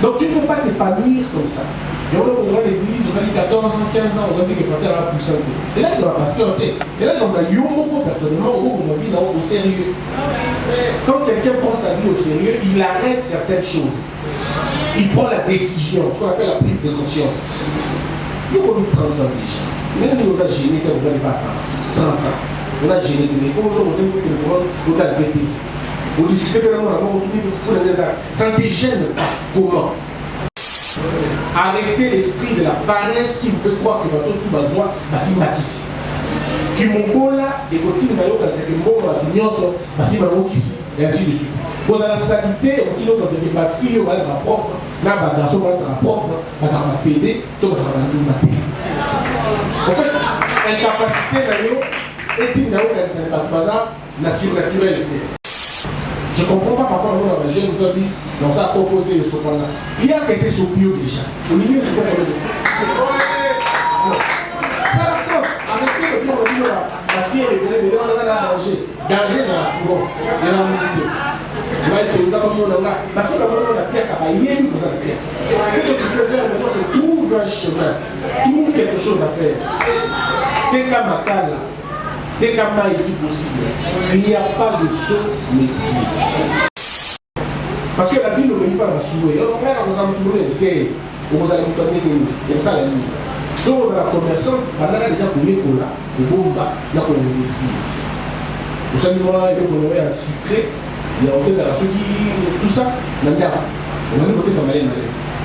Donc tu ne peux pas t'épanouir comme ça. Et on a l'église, vous avez 14 ans, 15 ans, on va dire que le pasteur a la puissance. Et là, il doit passer en tête. Et là, on a Yomo personnellement, aujourd'hui, au sérieux. Quand quelqu'un prend sa vie au sérieux, il arrête certaines choses. Il prend la décision, ce qu'on appelle la prise de conscience. Nous avons 30 ans déjà. Mais nous avons gêné, nous n'avons pas 30 ans. On a gêné, nous avons gêné, vous discutez de la mort, ça ne te gêne pas. Comment? Arrêtez l'esprit de la paresse qui vous fait croire que votre tout besoin va s'y matisse. Qui mon là et continue à dire que mon opinion va s'y matisse. Et ainsi de suite. Vous avez la salité, vous dites que ma fille va être propre, ma garçon va être propre, ça va péder, tout ça va nous mater. En fait, incapacité est une la surnaturalité. Je ne comprends pas parfois le jeune nous a dit dans sa propreté de ce point-là. Il y a que c'est sur bio déjà. Au milieu de ce qu'on a dit. Ça d'accord. Arrêtez de dire que la fille est venue, mais on a danger. Danger dans la cour. Il y a un milieu. On va être comme on a. Parce que la pierre a baillé, nous avons la pierre. Ce que tu peux faire maintenant, c'est trouver un chemin. Trouve quelque chose à faire. T'es comme ma là. Dès qu'il y a ici possible, il n'y a pas de saut métier. Parce que la vie ne vient pas dans le souhait. On va nous entourer de terre, on va nous donner des ça la nuit. Donc, la commerçante, on a déjà pour l'école, le bomba, il y a pour investir. Vous savez, moi, il y a pour le sucré, il y a dans la tout ça, on a mis côté comme elle.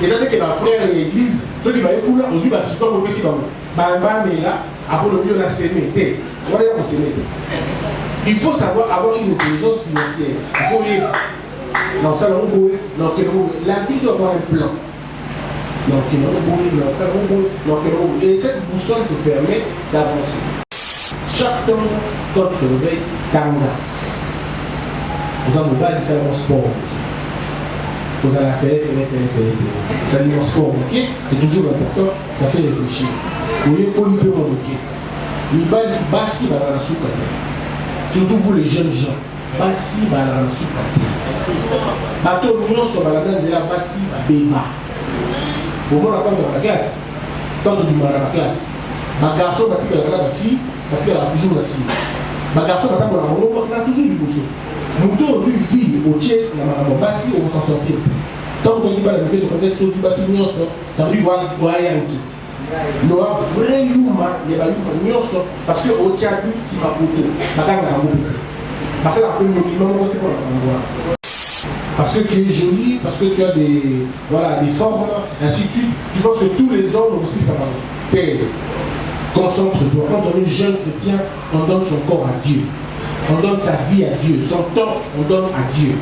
Et là, dès que ma frère et l'église, ceux qui vont écouter, on se dit, bah, si tu peux aussi dans le bamba, mais là, après le mieux, on a sémé. Il faut savoir avoir une intelligence financière. Il faut y non, ça la vie doit avoir un plan. Et cette boussole te permet d'avancer. Chaque temps, quand tu te réveilles, tanga. Vous avez pas dit ça dans le sport. Vous allez faire. Ça dit mon sport, ok? C'est toujours important, ça fait réfléchir. Vous voyez, on peut ok. Basi balana soukate. Surtout vous les jeunes gens. Basi balana soukate. Bateau nyonso balana nzela basi babema. Au moins attendre la classe. Tant de mal à la classe. Ma garçon batika la fille, batika toujours la cible. Ma garçon attendre la robe, on a toujours du bousseau. Mouton vu vie au tchèque, la basi on va s'en sortir. Tant qu'on dit pas la vérité de cette chose basi nyonso, ça veut dire voyanki. Il y a un vrai humain, il y a un humain, parce que au Tchadou, c'est ma beauté. Parce que la première parce que tu es jolie, parce que tu as des, voilà, des formes, ainsi de suite. Tu penses que tous les hommes aussi, ça va perdre. Concentre-toi. Quand on est jeune chrétien, on donne son corps à Dieu. On donne sa vie à Dieu. Son temps, on donne à Dieu.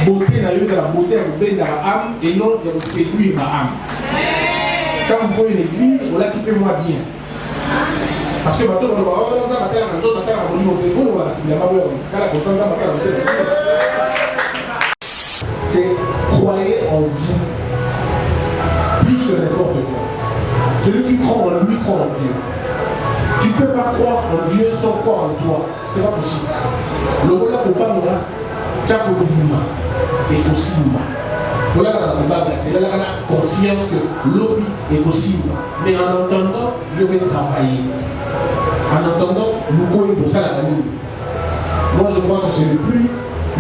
Beauté, la beauté, on dans la âme et non de séduire ma âme. Quand vous prenez l'église, vous l'attipez-moi bien. Parce que maintenant, on va c'est croyez en vous plus que n'importe quoi. Celui qui croit en lui croit en Dieu. Tu ne peux pas croire en Dieu sans croire en toi. Ce n'est pas possible. Le rôle là pour pas nous là, tu as pour nous et aussi nous. Voilà la confiance que l'objet est possible. Mais en entendant, il devait travailler. En entendant, nous connaissons pour ça la famille. Moi, je crois que c'est le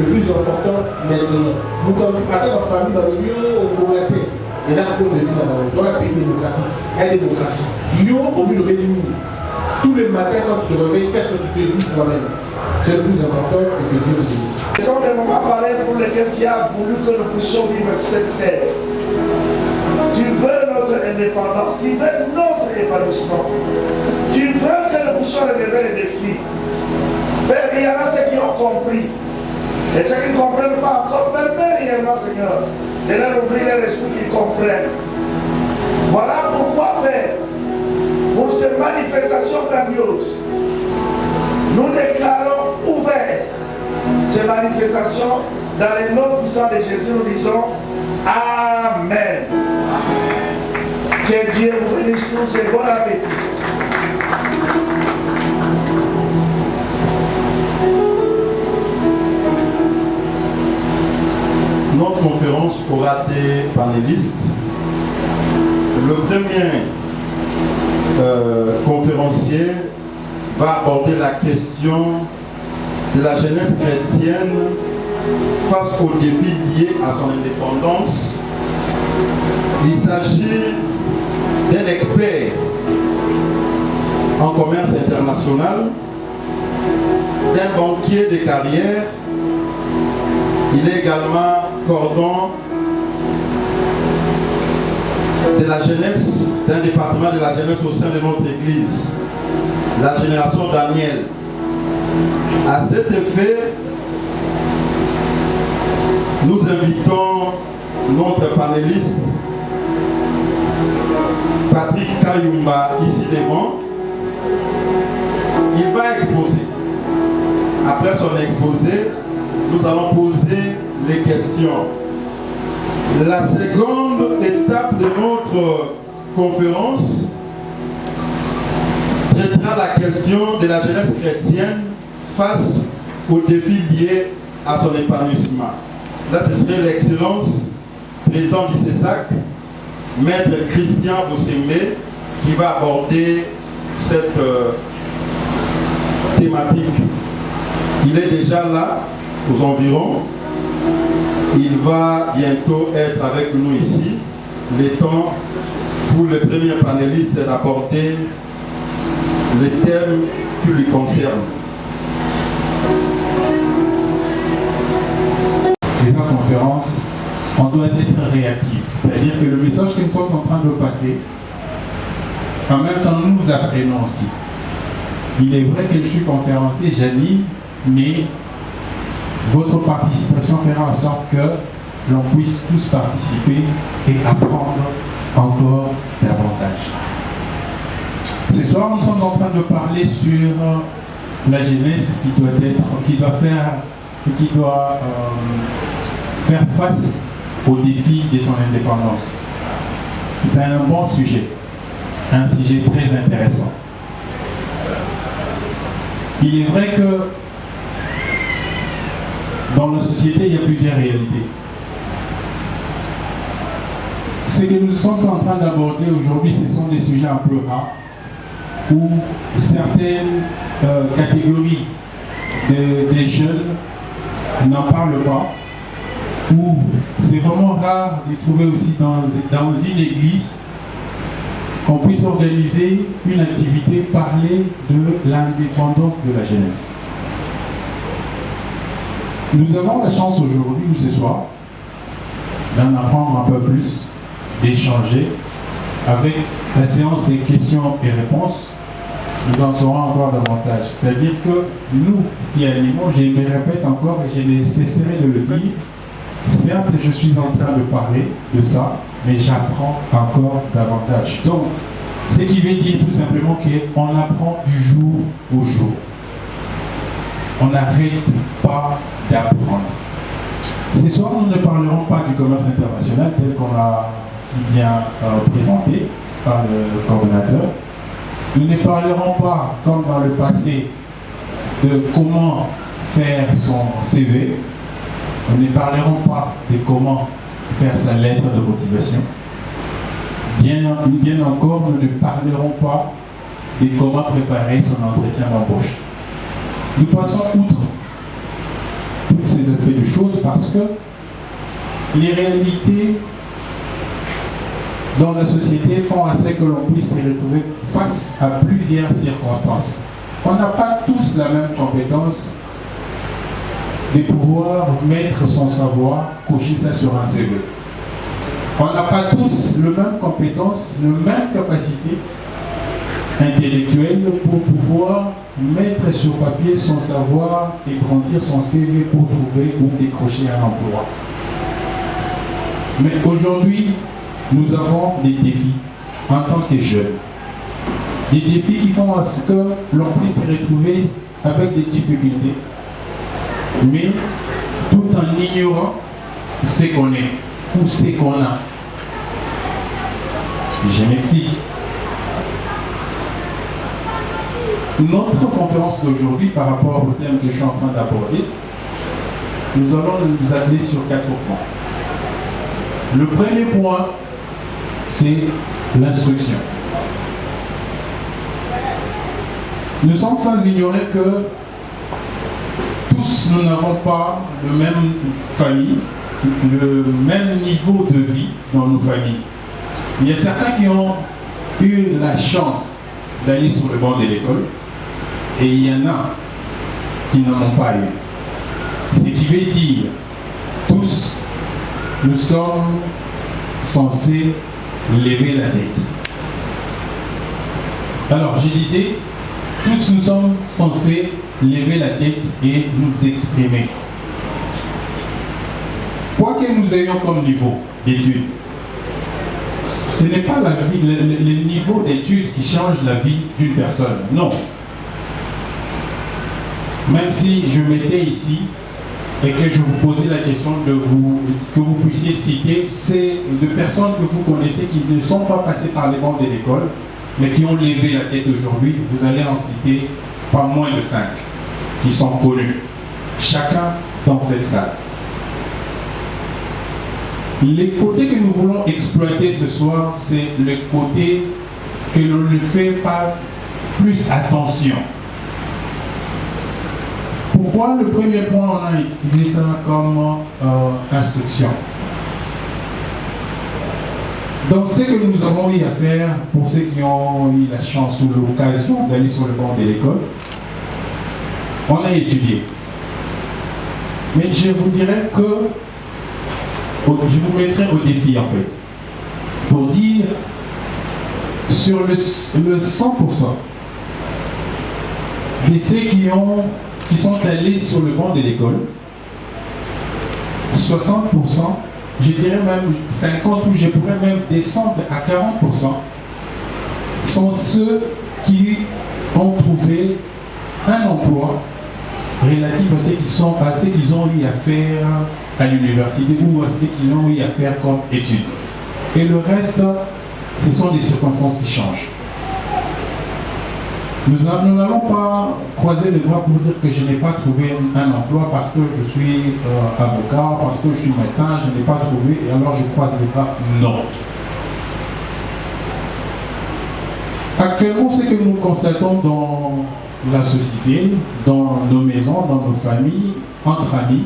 plus important maintenant. Nous, quand nous partons en famille, dans le lieu où on est, et là, on est dans le pays démocratique. La démocratie. Il y a au milieu de l'ennemi. Tous les matins, quand tu te réveilles, qu'est-ce que tu te dis toi-même? C'est le plus important et que Dieu nous bénisse. Ce sont des moments pareils pour lesquels tu as voulu que nous puissions vivre sur cette terre. Tu veux notre indépendance, tu veux notre épanouissement. Tu veux que nous puissions relever les défis. Père, il y en a ceux qui ont compris. Et ceux qui ne comprennent pas encore, permets réellement, Seigneur, de leur ouvrir leur esprit qu'ils comprennent. Voilà pourquoi, Père, pour ces manifestations grandioses, nous déclarons ouvertes ces manifestations dans le nom puissant de Jésus. Nous disons Amen. Que Dieu vous bénisse tous et bon appétit. Notre Notre conférence aura des panélistes. Le premier conférencier va aborder la question de la jeunesse chrétienne face aux défis liés à son indépendance. Il s'agit d'un expert en commerce international, d'un banquier de carrière. Il est également cordon de la jeunesse, d'un département de la jeunesse au sein de notre église, la génération Daniel. À cet effet, nous invitons notre panéliste, Patrick Kayumba, ici devant. Il va exposer. Après son exposé, nous allons poser les questions. La seconde étape de notre conférence traitera la question de la jeunesse chrétienne face aux défis liés à son épanouissement. Là, ce serait l'excellence président du CESAC, maître Christian Boussembe, qui va aborder cette thématique. Il est déjà là, aux environs. Il va bientôt être avec nous ici. Le temps pour le premier panéliste d'aborder les thèmes qui lui concernent. Les conférences, on doit être réactif. C'est-à-dire que le message que nous sommes en train de passer, en même temps nous apprenons aussi. Il est vrai que je suis conférencier, j'anime, mais votre participation fera en sorte que l'on puisse tous participer et apprendre encore davantage. Ce soir, nous sommes en train de parler sur la jeunesse qui doit faire face aux défis de son indépendance. C'est un bon sujet, un sujet très intéressant. Il est vrai que dans la société, il y a plusieurs réalités. Ce que nous sommes en train d'aborder aujourd'hui, ce sont des sujets un peu rares, où certaines catégories des jeunes n'en parlent pas, où c'est vraiment rare de trouver aussi dans une église qu'on puisse organiser une activité, parler de l'indépendance de la jeunesse. Nous avons la chance aujourd'hui, ou ce soir, d'en apprendre un peu plus, d'échanger avec la séance des questions et réponses. Nous en saurons encore davantage. C'est-à-dire que nous qui animons, je me répète encore et je ne cesserai de le dire, certes je suis en train de parler de ça, mais j'apprends encore davantage. Donc, ce qui veut dire tout simplement qu'on apprend du jour au jour. On n'arrête pas d'apprendre. Ce soir, nous ne parlerons pas du commerce international tel qu'on l'a si bien présenté par le coordonnateur. Nous ne parlerons pas, comme dans le passé, de comment faire son CV. Nous ne parlerons pas de comment faire sa lettre de motivation. Bien encore, nous ne parlerons pas de comment préparer son entretien d'embauche. Nous passons outre tous ces aspects de choses parce que les réalités dans la société font à ce que l'on puisse se retrouver face à plusieurs circonstances. On n'a pas tous la même compétence de pouvoir mettre son savoir, cocher ça sur un CV. On n'a pas tous la même compétence, la même capacité intellectuelle pour pouvoir mettre sur papier son savoir et brandir son CV pour trouver ou décrocher un emploi. Mais aujourd'hui, nous avons des défis en tant que jeunes. Des défis qui font à ce que l'on puisse se retrouver avec des difficultés, mais tout en ignorant ce qu'on est ou ce qu'on a. Je m'explique. Notre conférence d'aujourd'hui, par rapport au thème que je suis en train d'aborder, nous allons nous atteler sur 4 points. Le premier point, c'est l'instruction. Nous sommes sans ignorer que tous nous n'avons pas le même famille, le même niveau de vie dans nos familles. Il y a certains qui ont eu la chance d'aller sur le banc de l'école et il y en a qui n'en ont pas eu. Ce qui veut dire, tous, nous sommes censés lever la tête. Alors, je disais, tous nous sommes censés lever la tête et nous exprimer. Quoi que nous ayons comme niveau d'études, ce n'est pas la vie, le niveau d'études qui change la vie d'une personne. Non. Même si je m'étais ici et que je vous posais la question que vous puissiez citer, c'est de personnes que vous connaissez qui ne sont pas passées par les bancs de l'école, mais qui ont levé la tête aujourd'hui, vous allez en citer pas moins de 5 qui sont connus, chacun dans cette salle. Les côtés que nous voulons exploiter ce soir, c'est le côté que l'on ne fait pas plus attention. Pourquoi le premier point, on a utilisé ça comme instruction? Dans ce que nous avons eu à faire, pour ceux qui ont eu la chance ou l'occasion d'aller sur le banc de l'école, on a étudié. Mais je vous dirais que, je vous mettrai au défi en fait, pour dire, sur le 100% de ceux qui sont allés sur le banc de l'école, 60%, je dirais même 50%, ou je pourrais même descendre à 40%, sont ceux qui ont trouvé un emploi relatif à ce qu'ils ont eu à faire à l'université ou à ce qu'ils ont eu à faire comme études. Et le reste, ce sont des circonstances qui changent. Nous n'allons pas croiser les bras pour dire que je n'ai pas trouvé un emploi parce que je suis avocat, parce que je suis médecin, je n'ai pas trouvé et alors je croise les bras. Non. Actuellement, ce que nous constatons dans la société, dans nos maisons, dans nos familles, entre amis,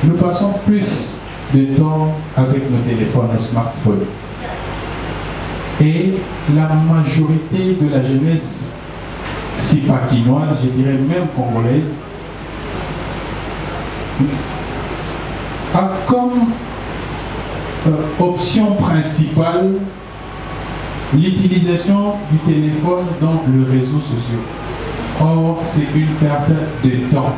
nous passons plus de temps avec nos téléphones, nos smartphones. Et la majorité de la jeunesse, si pas quinoise, je dirais même congolaise, a comme option principale l'utilisation du téléphone dans les réseaux sociaux. Or, c'est une perte de temps.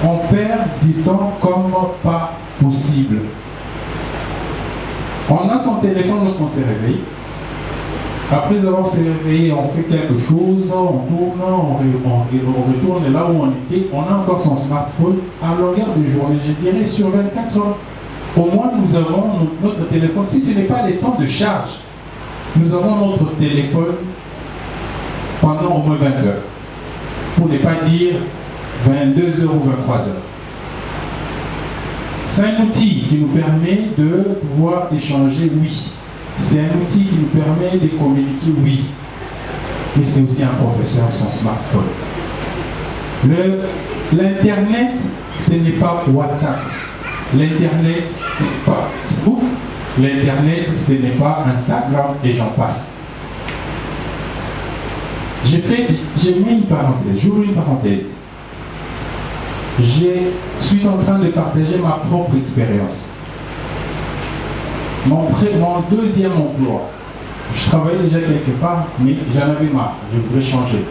On perd du temps comme pas possible. On a son téléphone lorsqu'on s'est réveillé. Après avoir s'est réveillé, on fait quelque chose, on tourne, on retourne là où on était, on a encore son smartphone à longueur de journée, je dirais sur 24 heures. Au moins nous avons notre téléphone, si ce n'est pas les temps de charge, nous avons notre téléphone pendant au moins 20 heures, pour ne pas dire 22 heures ou 23 heures. C'est un outil qui nous permet de pouvoir échanger, oui. C'est un outil qui nous permet de communiquer, oui. Mais c'est aussi un professeur, son smartphone. L'Internet, ce n'est pas WhatsApp. L'Internet, ce n'est pas Facebook. L'Internet, ce n'est pas Instagram et j'en passe. J'ai mis une parenthèse, j'ouvre une parenthèse. Je suis en train de partager ma propre expérience. Mon deuxième emploi, je travaillais déjà quelque part, mais j'en avais marre, je voudrais changer.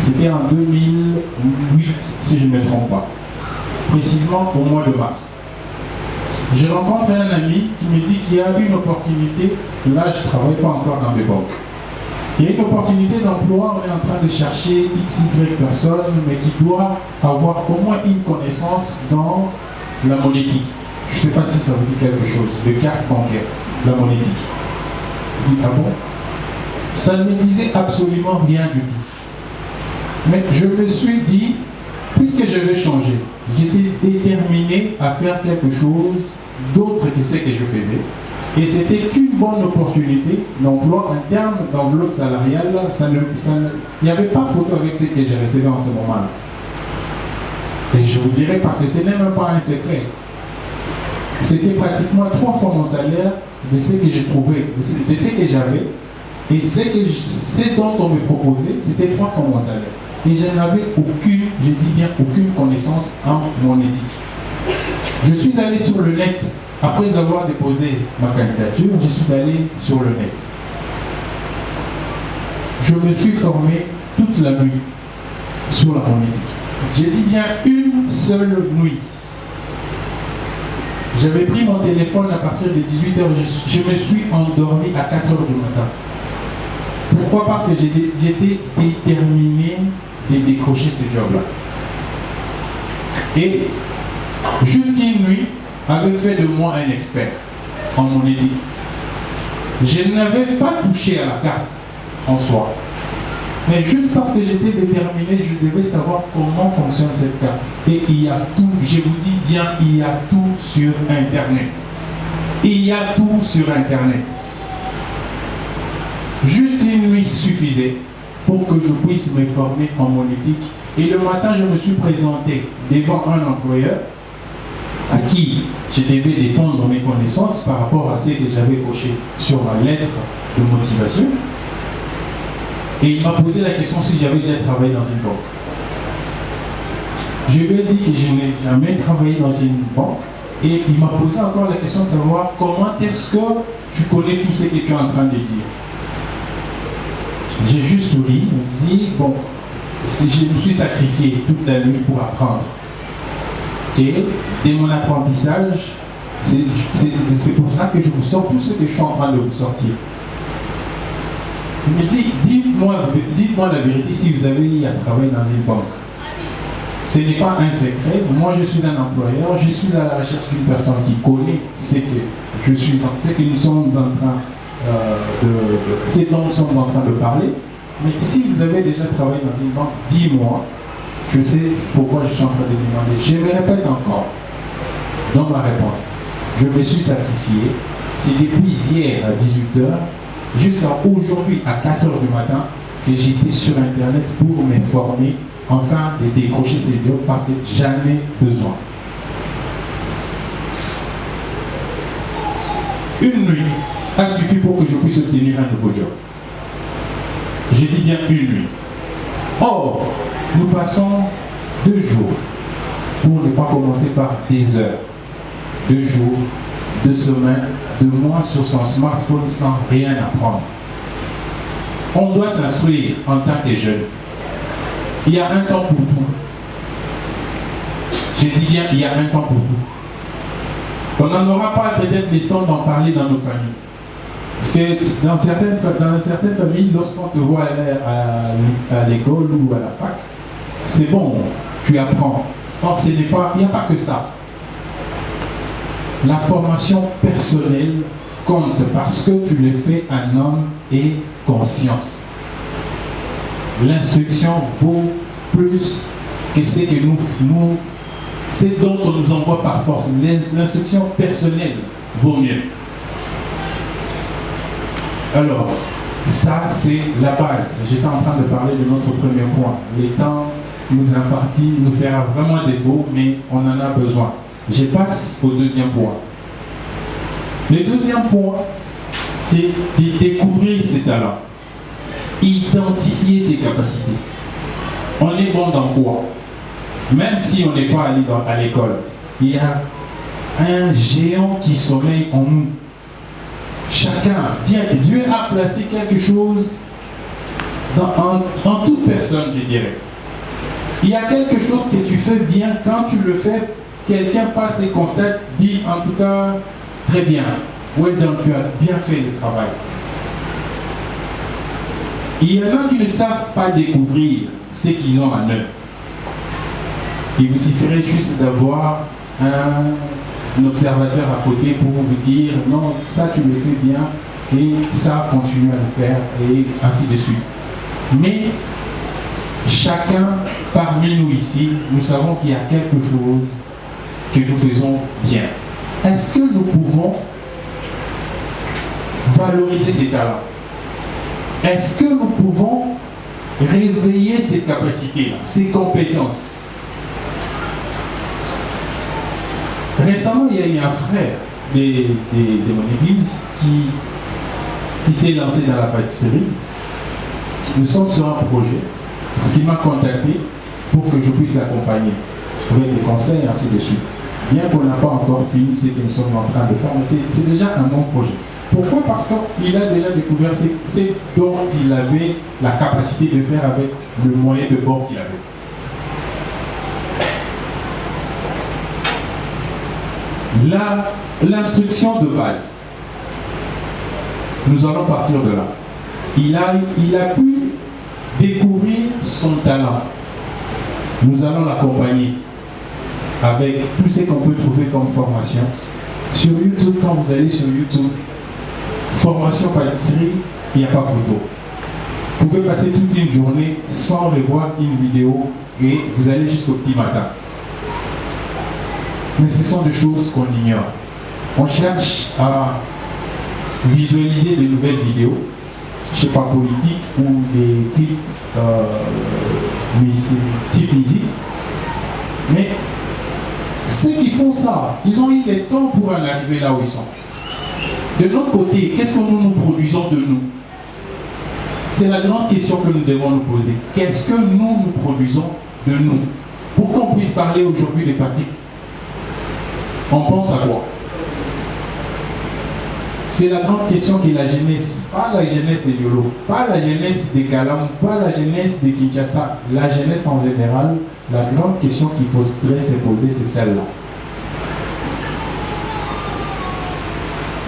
C'était en 2008, si je ne me trompe pas. Précisément au mois de mars. Je rencontre un ami qui me dit qu'il y a une opportunité, là je ne travaille pas encore dans les banques. Il y a une opportunité d'emploi, on est en train de chercher XY personnes, mais qui doit avoir au moins une connaissance dans la monétique. Je ne sais pas si ça vous dit quelque chose, de carte bancaire, la monétique. Je dis, ah bon? Ça ne me disait absolument rien du tout. Mais je me suis dit, puisque je vais changer, j'étais déterminé à faire quelque chose d'autre que ce que je faisais. Et c'était une bonne opportunité d'emploi en termes d'enveloppe salariale. Il n'y avait pas photo avec ce que j'ai reçu en ce moment-là. Et je vous dirais, parce que ce n'est même pas un secret, c'était pratiquement 3 fois mon salaire de ce que je trouvais, de ce que j'avais. Et ce dont on me proposait, c'était 3 fois mon salaire. Et je n'avais aucune, je dis bien aucune connaissance en monétique. Je suis allé sur le net, après avoir déposé ma candidature, je suis allé sur le net. Je me suis formé toute la nuit sur la monétique. J'ai dit bien une seule nuit. J'avais pris mon téléphone à partir de 18h, je me suis endormi à 4h du matin. Pourquoi? Parce que j'étais déterminé de décrocher ce job-là. Et juste une nuit avait fait de moi un expert en monétique. Je n'avais pas touché à la carte en soi. Mais juste parce que j'étais déterminé, je devais savoir comment fonctionne cette carte. Et il y a tout, je vous dis bien, il y a tout sur Internet. Il y a tout sur Internet. Juste une nuit suffisait pour que je puisse me former en monétique. Et le matin, je me suis présenté devant un employeur à qui je devais défendre mes connaissances par rapport à ce que j'avais coché sur ma lettre de motivation. Et il m'a posé la question si j'avais déjà travaillé dans une banque. Je lui ai dit que je n'ai jamais travaillé dans une banque. Et il m'a posé encore la question de savoir comment est-ce que tu connais tout ce que tu es en train de dire. J'ai juste souri, je me dis, bon, je me suis sacrifié toute la nuit pour apprendre. Et de mon apprentissage, c'est pour ça que je vous sors tout ce que je suis en train de vous sortir. Il me dit, dites-moi la vérité si vous avez eu à travailler dans une banque. Ce n'est pas un secret. Moi, je suis un employeur. Je suis à la recherche d'une personne qui connaît ce que nous sommes en train ce dont nous sommes en train de parler. Mais si vous avez déjà travaillé dans une banque, dis-moi. Je sais pourquoi je suis en train de demander. Je me répète encore. Dans ma réponse, je me suis sacrifié. C'est depuis hier à 18h jusqu'à aujourd'hui à 4h du matin que j'étais sur Internet pour me former, enfin de décrocher ces jobs parce que j'en ai besoin. Une nuit a suffi pour que je puisse obtenir un nouveau job. J'ai dit bien une nuit. Or, nous passons 2 jours pour ne pas commencer par des heures. 2 jours, 2 semaines, 2 mois sur son smartphone sans rien apprendre. On doit s'instruire en tant que jeune. Il y a un temps pour tout. J'ai dit bien, il y a un temps pour tout. On n'en aura pas peut-être le temps d'en parler dans nos familles. Parce que dans certaines familles, lorsqu'on te voit aller à l'école ou à la fac, c'est bon, tu apprends. Or, il n'y a pas que ça. La formation personnelle compte parce que tu le fais en homme et conscience. L'instruction vaut plus que ce que c'est dont on nous envoie par force. L'instruction personnelle vaut mieux. Alors, ça c'est la base. J'étais en train de parler de notre premier point. Le temps nous imparti nous fera vraiment défaut, mais on en a besoin. Je passe au deuxième point. Le deuxième point, c'est de découvrir ses talents, identifier ses capacités. On est bon dans quoi? Même si on n'est pas allé à l'école, il y a un géant qui sommeille en nous. Chacun, Dieu a placé quelque chose dans toute personne, je dirais. Il y a quelque chose que tu fais bien, quand tu le fais, quelqu'un passe et constate, dit en tout cas, très bien, well done, tu as bien fait le travail. Il y en a qui ne savent pas découvrir ce qu'ils ont en eux. Il vous suffirait juste d'avoir un observateur à côté pour vous dire non, ça tu le fais bien et ça continue à le faire et ainsi de suite. Mais chacun parmi nous ici, nous savons qu'il y a quelque chose que nous faisons bien. est-ce que nous pouvons valoriser ces talents? Est-ce que nous pouvons réveiller ces capacités-là, ces compétences? Récemment, il y a eu un frère de mon église qui s'est lancé dans la pâtisserie. Nous sommes sur un projet, parce qu'il m'a contacté pour que je puisse l'accompagner avec des conseils, ainsi de suite. Bien qu'on n'a pas encore fini ce que nous sommes en train de faire, mais c'est déjà un bon projet. Pourquoi? Parce qu'il a déjà découvert ce dont il avait la capacité de faire avec le moyen de bord qu'il avait. L'instruction de base, nous allons partir de là. Il a pu découvrir son talent. Nous allons l'accompagner avec tout ce qu'on peut trouver comme formation. Sur YouTube, quand vous allez sur YouTube, formation pâtisserie, il n'y a pas photo. Vous pouvez passer toute une journée sans revoir une vidéo et vous allez jusqu'au petit matin. Mais ce sont des choses qu'on ignore. On cherche à visualiser de nouvelles vidéos, je ne sais pas, politiques ou des clips type musique. Mais ceux qui font ça, ils ont eu le temps pour en arriver là où ils sont. De notre côté, qu'est-ce que nous produisons de nous? C'est la grande question que nous devons nous poser. Qu'est-ce que nous produisons de nous? Pour qu'on puisse parler aujourd'hui des pratiques, on pense à quoi? C'est la grande question qui est la jeunesse, pas la jeunesse de Yolo, pas la jeunesse de Kalam, pas la jeunesse de Kinshasa, la jeunesse en général. La grande question qu'il faudrait se poser, c'est celle-là.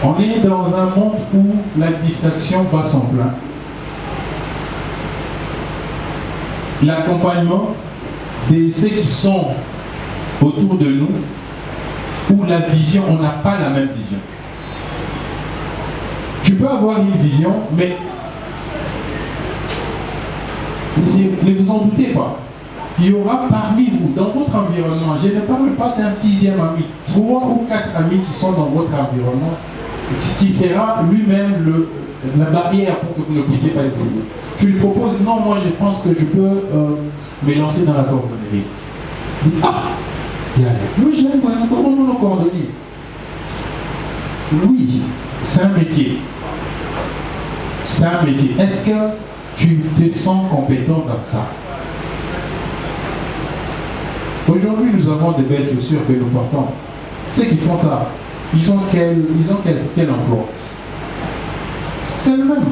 On est dans un monde où la distraction bat son plein. L'accompagnement de ceux qui sont autour de nous, où la vision, on n'a pas la même vision. Tu peux avoir une vision, mais ne vous en doutez pas. Il y aura parmi vous, dans votre environnement, je ne parle pas d'un 6e ami, 3 ou 4 amis qui sont dans votre environnement, qui sera lui-même la barrière pour que vous ne puissiez pas évoluer. Tu lui proposes, non, moi je pense que je peux me lancer dans la cordonnerie. Il dit, ah, moi j'aime comment nos cordonniers. Oui, c'est un métier. C'est un métier. Est-ce que tu te sens compétent dans ça? Aujourd'hui, nous avons des belles chaussures que nous portons. Ceux qui font ça, ils ont quel emploi? C'est le même.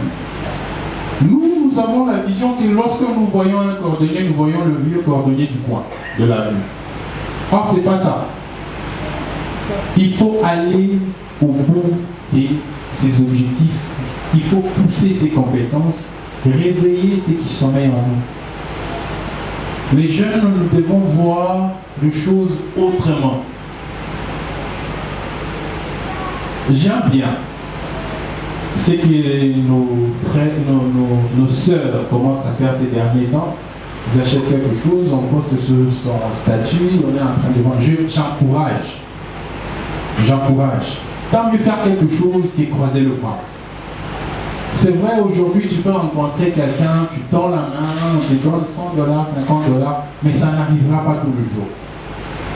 Nous avons la vision que lorsque nous voyons un cordonnier, nous voyons le vieux cordonnier du coin, de la rue. Or, c'est pas ça. Il faut aller au bout de ses objectifs. Il faut pousser ses compétences, réveiller ce qui sommeille en nous. Les jeunes, nous devons voir les choses autrement. J'aime bien ce que nos frères, nos sœurs commencent à faire ces derniers temps. Ils achètent quelque chose, on poste sur son statut, on est en train de vendre. J'encourage. Tant mieux faire quelque chose que croiser le pas. C'est vrai, aujourd'hui, tu peux rencontrer quelqu'un, tu tends la main, on te donne $100, $50, mais ça n'arrivera pas tous les jours.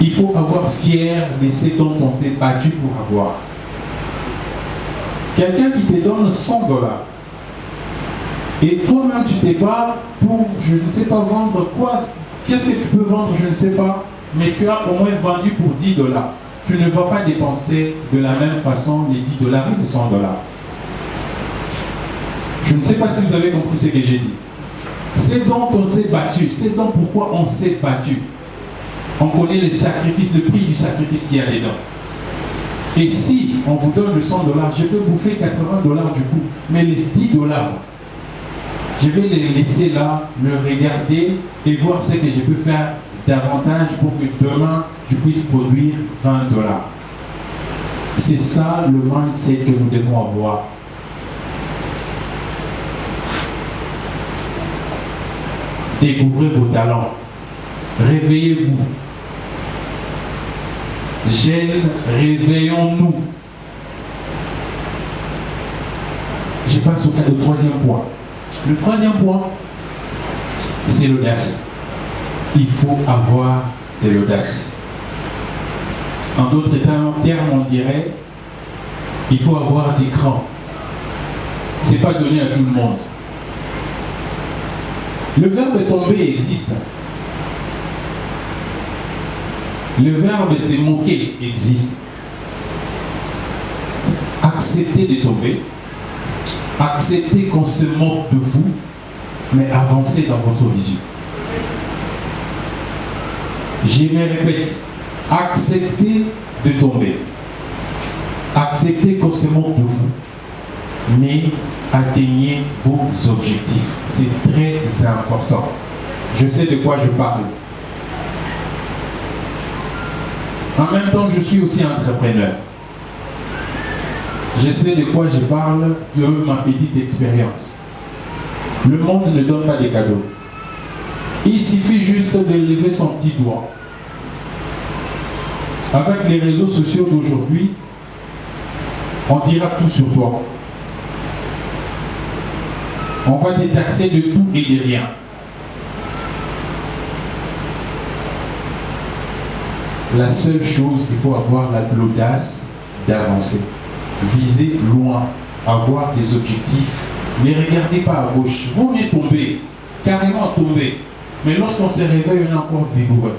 Il faut avoir fier de ce dont on s'est battu pour avoir. Quelqu'un qui te donne $100, et toi-même tu te bats pour, je ne sais pas vendre quoi, qu'est-ce que tu peux vendre, je ne sais pas, mais tu as au moins vendu pour $10. Tu ne vas pas dépenser de la même façon les $10 et les $100. Je ne sais pas si vous avez compris ce que j'ai dit. C'est dont on s'est battu, c'est donc pourquoi on s'est battu. On connaît le sacrifice, le prix du sacrifice qu'il y a dedans. Et si on vous donne le $100, je peux bouffer $80 du coup, mais les $10, je vais les laisser là, le regarder et voir ce que je peux faire davantage pour que demain je puisse produire $20. C'est ça le mindset que nous devons avoir. Découvrez vos talents. Réveillez-vous. Jeunes, réveillons-nous. Je passe au troisième point. Le troisième point, c'est l'audace. Il faut avoir de l'audace. En d'autres termes, on dirait, il faut avoir du cran. Ce n'est pas donné à tout le monde. Le verbe tomber existe. Le verbe se moquer existe. Acceptez de tomber. Acceptez qu'on se moque de vous, mais avancez dans votre vision. Je me répète, acceptez de tomber. Acceptez qu'on se moque de vous, mais atteignez vos objectifs. C'est très important. Je sais de quoi je parle. En même temps, je suis aussi entrepreneur. Je sais de quoi je parle de ma petite expérience. Le monde ne donne pas de cadeaux. Il suffit juste de lever son petit doigt. Avec les réseaux sociaux d'aujourd'hui, on dira tout sur toi. On va te taxer de tout et de rien. La seule chose, il faut avoir l'audace d'avancer. Viser loin, avoir des objectifs. Ne regardez pas à gauche. Vous venez tomber, carrément tomber. Mais lorsqu'on se réveille, on est encore vigoureux.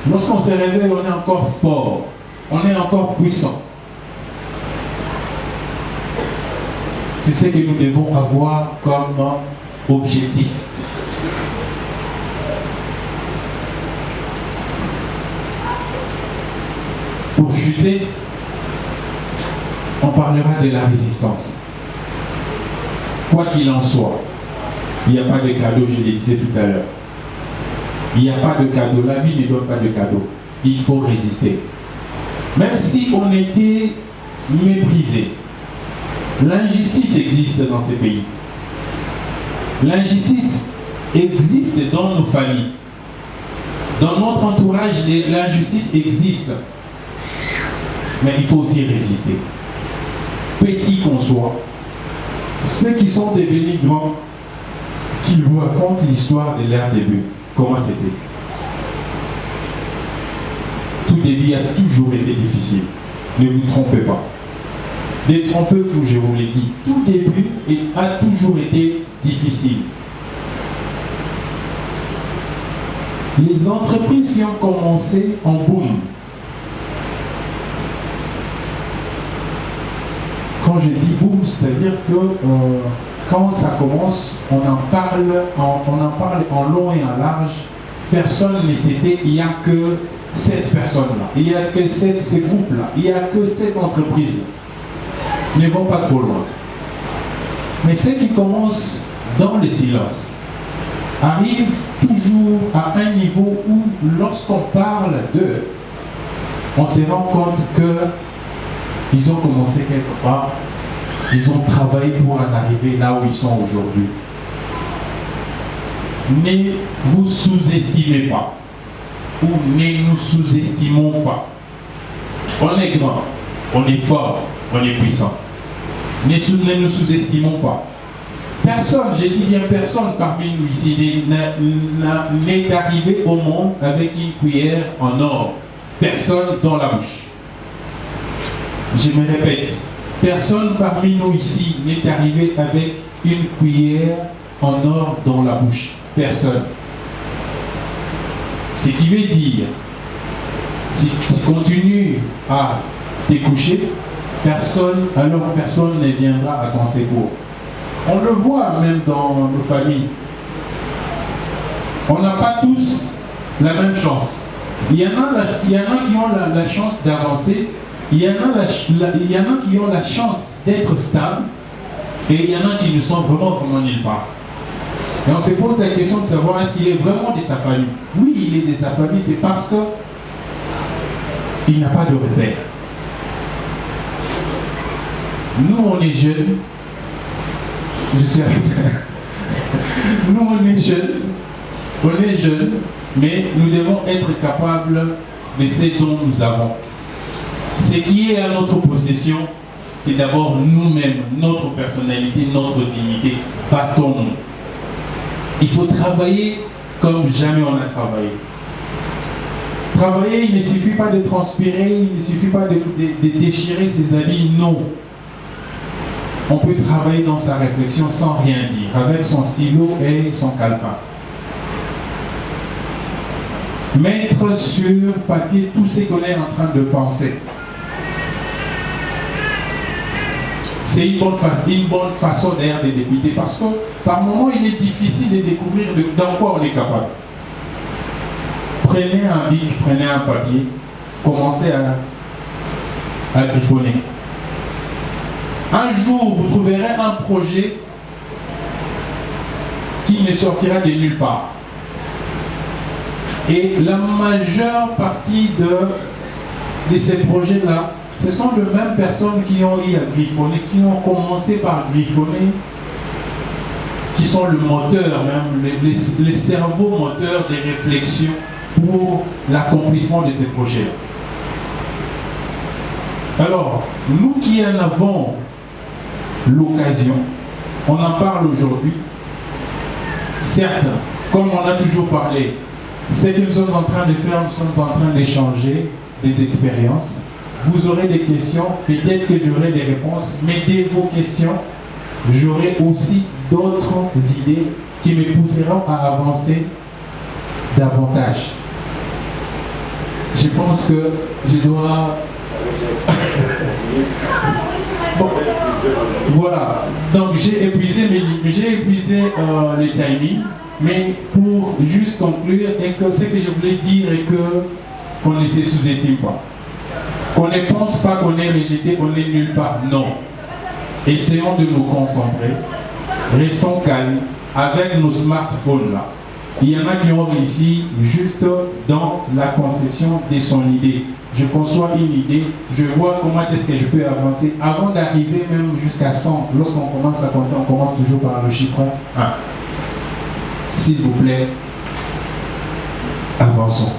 Lorsqu'on se réveille, on est encore fort. On est encore puissant. C'est ce que nous devons avoir comme objectif. Pour chuter, on parlera de la résistance. Quoi qu'il en soit, il n'y a pas de cadeau, je le disais tout à l'heure. Il n'y a pas de cadeau, la vie ne donne pas de cadeau. Il faut résister. Même si on était méprisé, l'injustice existe dans ces pays. L'injustice existe dans nos familles. Dans notre entourage, l'injustice existe. Mais il faut aussi résister. Petit qu'on soit, ceux qui sont devenus grands, qu'ils vous racontent l'histoire de leur début. Comment c'était? Tout début a toujours été difficile. Ne vous trompez pas. Détrompez-vous, je vous l'ai dit. Tout début a toujours été difficile. Les entreprises qui ont commencé en boom. Quand je dis boom, c'est-à-dire que quand ça commence, on en parle en long et en large. Personne ne s'était, il n'y a que cette personne-là, il n'y a que ces groupes-là, il n'y a que cette entreprise-là. Ne vont pas trop loin. Mais ceux qui commencent dans le silence arrivent toujours à un niveau où, lorsqu'on parle d'eux, on se rend compte qu'ils ont commencé quelque part. Ils ont travaillé pour en arriver là où ils sont aujourd'hui. Ne vous sous-estimez pas. Ou ne nous sous-estimons pas. On est grand, on est fort, on est puissant. Ne nous sous-estimons pas. Personne, je dis bien personne parmi nous ici n'est arrivé au monde avec une cuillère en or. Personne dans la bouche. Je me répète. Personne parmi nous ici n'est arrivé avec une cuillère en or dans la bouche. Personne. Ce qui veut dire, si tu continues à te coucher, personne ne viendra à ton secours. On le voit même dans nos familles. On n'a pas tous la même chance. Il y en a qui ont la chance d'avancer. Il y en a qui ont la chance d'être stables et il y en a qui ne sont vraiment nulle part. Et on se pose la question de savoir est-ce qu'il est vraiment de sa famille. Oui, il est de sa famille, c'est parce que il n'a pas de repère. Nous, on est jeunes. Je suis avec. Nous, on est jeunes, mais nous devons être capables de ce dont nous avons. Ce qui est à notre possession, c'est d'abord nous-mêmes, notre personnalité, notre dignité. Battons-nous. Il faut travailler comme jamais on a travaillé. Travailler, il ne suffit pas de transpirer, il ne suffit pas de déchirer ses habits, non. On peut travailler dans sa réflexion sans rien dire, avec son stylo et son calepin. Mettre sur papier tout ce qu'on est en train de penser. C'est une bonne façon d'ailleurs de débuter, parce que par moments il est difficile de découvrir dans quoi on est capable. Prenez un bic, prenez un papier, commencez à griffonner. Un jour, vous trouverez un projet qui ne sortira de nulle part. Et la majeure partie de ces projets-là, ce sont les mêmes personnes qui ont eu à griffonner, qui ont commencé par griffonner, qui sont le moteur, même les cerveaux moteurs des réflexions pour l'accomplissement de ces projets. Alors, nous qui en avons l'occasion, on en parle aujourd'hui. Certes, comme on a toujours parlé, ce que nous sommes en train de faire, nous sommes en train d'échanger des expériences. Vous aurez des questions, peut-être que j'aurai des réponses, mais dès vos questions, j'aurai aussi d'autres idées qui me pousseront à avancer davantage. Je pense que je dois... Bon, voilà, donc j'ai épuisé le timing, mais pour juste conclure, et que ce que je voulais dire est qu'on ne se sous-estime pas. Qu'on ne pense pas qu'on est rejeté, qu'on est nulle part. Non. Essayons de nous concentrer. Restons calmes avec nos smartphones là. Il y en a qui ont réussi juste dans la conception de son idée. Je conçois une idée, je vois comment est-ce que je peux avancer. Avant d'arriver même jusqu'à 100, lorsqu'on commence à compter, on commence toujours par le chiffre 1. S'il vous plaît, avançons.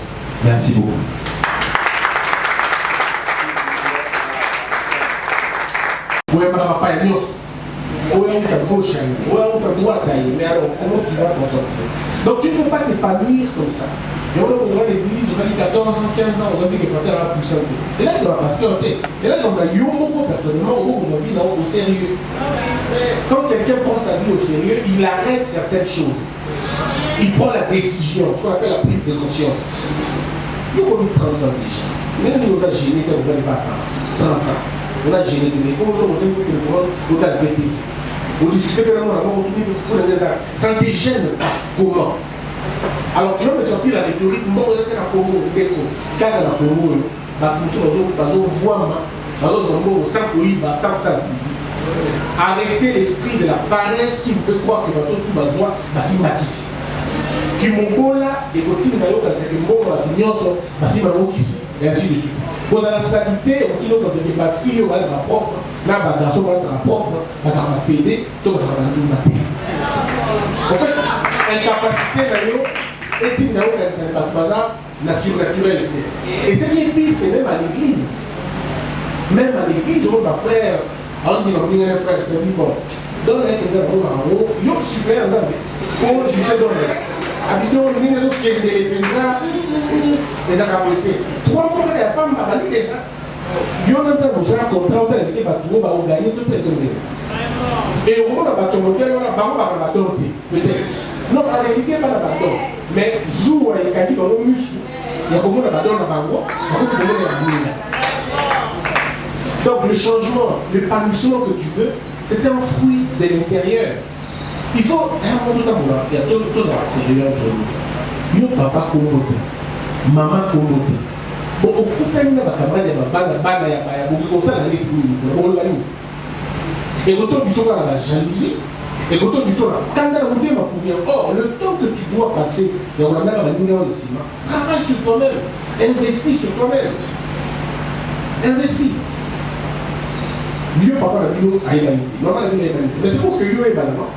Merci beaucoup. Mais alors, comment tu vas t'en sortir? Donc tu ne peux pas t'épanouir comme ça. Et on a l'église, vous avez 14 ans, 15 ans, on va dire que le pasteur a poussé un peu. Et là, il doit passer un thé. Et là, on a eu personnellement, aujourd'hui, au sérieux. Quand quelqu'un prend sa vie au sérieux, il arrête certaines choses. Il prend la décision, ce qu'on appelle la prise de conscience. Nous, on a 30 ans déjà. Mais nous, on a gêné, on ne pas 30 ans. On a gêné de l'école, on a gêné de l'école, on a répété. On discutait de la mort, on tournait de fou des arts. Ça ne te gêne pas. Comment? Alors tu vas me sortir la rhétorique, moi vous êtes à Congo, car à Congo, arrêtez l'esprit de la paresse qui vous fait croire que votre tout va voir, basi makisi. Qui mongola et continue à yoka que mongola nyonso, basi makisi et ainsi de suite. Pour la sanité, on dit que quand ma fille va être propre, là ma garçon va être propre, ça va péder, donc ça va nous mater. En fait, incapacité est une la surnaturalité. Et ce qui est pire, c'est même à l'église. Même à l'église, on va frère, on dit un frère, on dit bon, donne un exemple, il y a un super pour juger dans les. Habitons, nous les autres qui ont des les accabotés. 3 mois, il n'y a pas de déjà. Il y a un contrat, il y a un gagner tout le et au moment où on a bâton, peut-être. Non, en réalité, pas de bâton. Mais Zou a été dans le muscle. Il y a beaucoup de bâtons dans le bango, donc le changement, l'épanouissement que tu veux, c'est un fruit de l'intérieur. Il faut, un moment de temps, il y a d'autres sérieux entre nous. Yo papa commoté, maman commoté. Bon, au coup de temps, il y a beaucoup de ça, et retour du son à la jalousie, et retour du son à quand tu as goûté ma poussière. Or, le temps que tu dois passer, et on a la ligne dans le ciment, travaille sur toi-même, investis sur toi-même. Investis. Mieux papa la bio a égalité, maman la bio a égalité. Mais c'est pour que yo est également.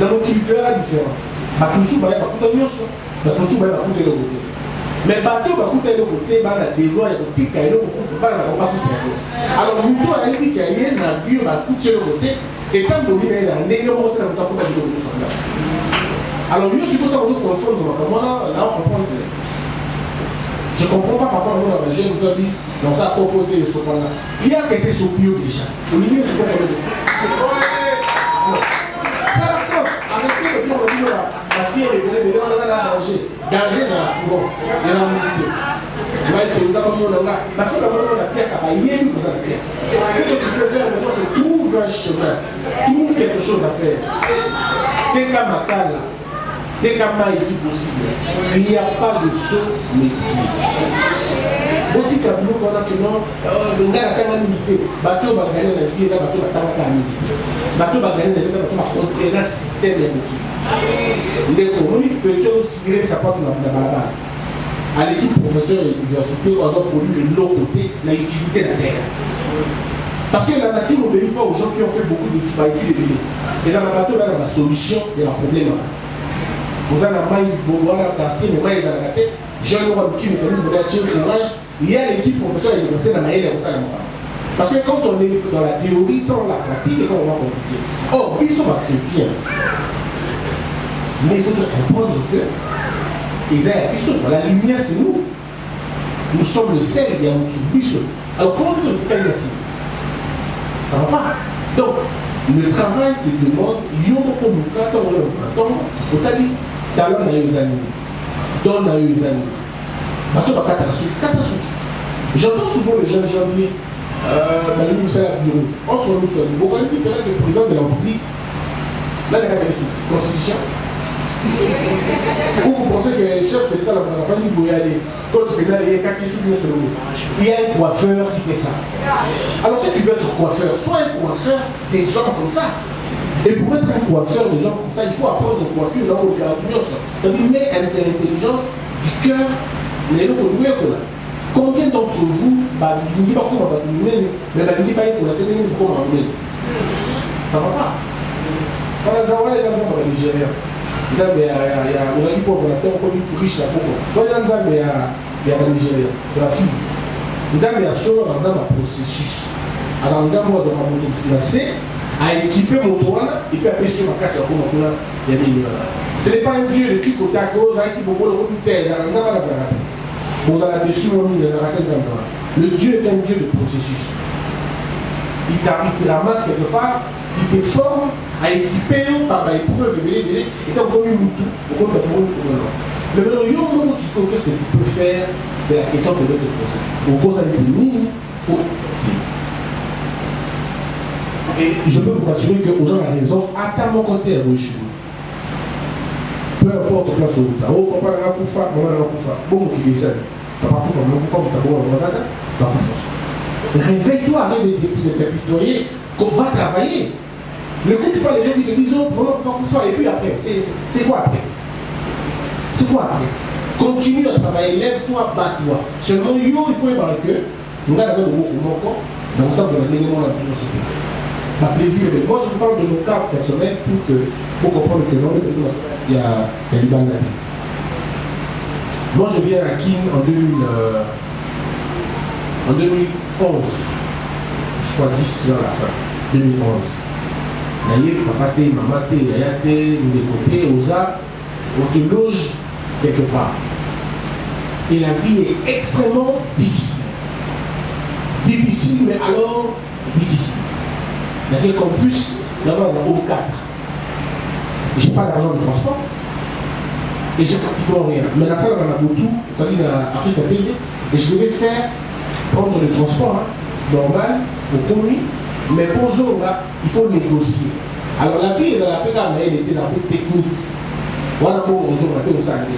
Dans mon culture, il y a différent. Ma poussou, il y a beaucoup de choses. Ma poussou, il y a beaucoup de côté. Mais bateau va coûter le côté, va la déloyer, va tika et le côté, va la coûter. Alors, nous tous, à l'époque, il y a un avion, va coûter le côté, et quand on dit, il y a un négocié, on va coûter le côté. Alors, je suis content de vous confondre, là, on comprend. Je ne comprends pas parfois, nous, la jeune, nous a dit, dans sa propreté, ce point-là. Il y a que c'est sur bio déjà. Au milieu, c'est pas le ça la compte. Arrêtez de dire, on dit, la fille est venue, on a danger. Danger, c'est la courant. Il y a un moment. Il va être comme on a. Parce que la pierre, il y a une chose à faire. Ce que tu peux faire maintenant, c'est trouve un chemin. Trouve quelque chose à faire. T'es comme ma cale. Dès qu'à ici possible, il n'y a pas de saut métier. Boti kabilo qu'on a que non, le gars a quand même limité. Bateau va gagner la vie, le bateau va gagner la vie. Bateau va gagner la vie, bateau va contrôler le système de l'équipe. Donc, on peut tirer sa porte dans la barre. À l'équipe professeur et l'université, on va produire de l'autre côté l'utilité de la terre. Parce que la nature n'obéit pas aux gens qui ont fait beaucoup d'études et dans le bateau, là, dans la solution, il y a un problème. Vous avez un maïs, vous avez un quartier, mais maïs à la tête, jeune roi qui mécanisme de courage, il y a l'équipe professeur et l'université dans la maïs et parce que quand on est dans la théorie, sans la pratique, on va compliquer. Or, ils sont chrétiens. Mais il faut comprendre que la lumière, c'est nous. Nous sommes le sel, il y a un qui. Alors, comment on dit que c'est ça ne va pas. Donc, le travail te demande, il y a beaucoup de cas, on t'a dit, talent dans les années, donne dans les années. Bateau va catastrophe. J'entends souvent les gens janvier, dans le ministère du bureau, entre nous, vous connaissez que le président de la République, là, il y a la constitution. Ou vous pensez que le chef de l'État, la famille Bouyade, quand il y a un coiffeur qui fait ça. Alors si tu veux être coiffeur, sois un coiffeur des hommes comme ça. Et pour être un coiffeur des hommes comme ça, il faut apprendre une coiffure là où il y a l'intelligence. C'est-à-dire, mais l'intelligence du cœur, mais le là. Combien d'entre vous, je ne dis pas comment on va mais je ne dis pas comment on va ça ne va pas. Par exemple, les gens au Nigeria. Vous avez dit pauvre, on est riche là beaucoup. Vous avez dit au Nigeria, de la fille. Vous avez dit solo dans un processus. Alors, nous avons c'est à équiper mon droit et puis appuyer sur ma casse à comment on a mis. Ce n'est pas un dieu de qui côté à cause, qui beaucoup de thèse, vous avez dessus le Dieu est un Dieu de processus. Il te ramasse quelque part, il te forme à équiper par l'épreuve, et tu as comme une moutou, au compte de le meilleur ce que tu peux faire, c'est la question de l'autre procès. Au cause de mine, et je peux vous assurer que vous avez raison, à mon côté, à gauche. Peu importe place où tu as, oh, papa n'a pas koufa, maman n'a pas koufa, bon, qui est ça. Papa koufa, maman koufa, tu as bon, tu as koufa. Réveille-toi, arrête de t'apitoyer, qu'on va travailler. Ne écoute pas les gens qui te disent, oh, vraiment, pas koufa, et puis après, c'est quoi après? C'est quoi après? Continue à travailler, lève-toi, bats-toi. Seulement, il faut y voir que, nous avons un mot corps, dans le temps de la négociation de la philosophie. Par plaisir, mais moi je parle de nos cas personnels pour comprendre que non, il y a des Libanais. Moi je viens à Kin en 2011, je crois 10 dans la fin, 2011. D'ailleurs, papa, maman, yaya, nous Oza, on te loge quelque part. Et la vie est extrêmement difficile. Difficile, mais alors difficile. Il y a quelqu'un plus, là-bas, on a 4. Je n'ai pas d'argent de transport. Et j'ai pratiquement rien. Mais la salle, on a beaucoup, c'est-à-dire l'Afrique a payé. Et je devais prendre le transport normal, au commis. Mais pour eux, là, il faut négocier. Alors la vie dans la PK, elle était un peu technique. Voilà pour on a fait au sac.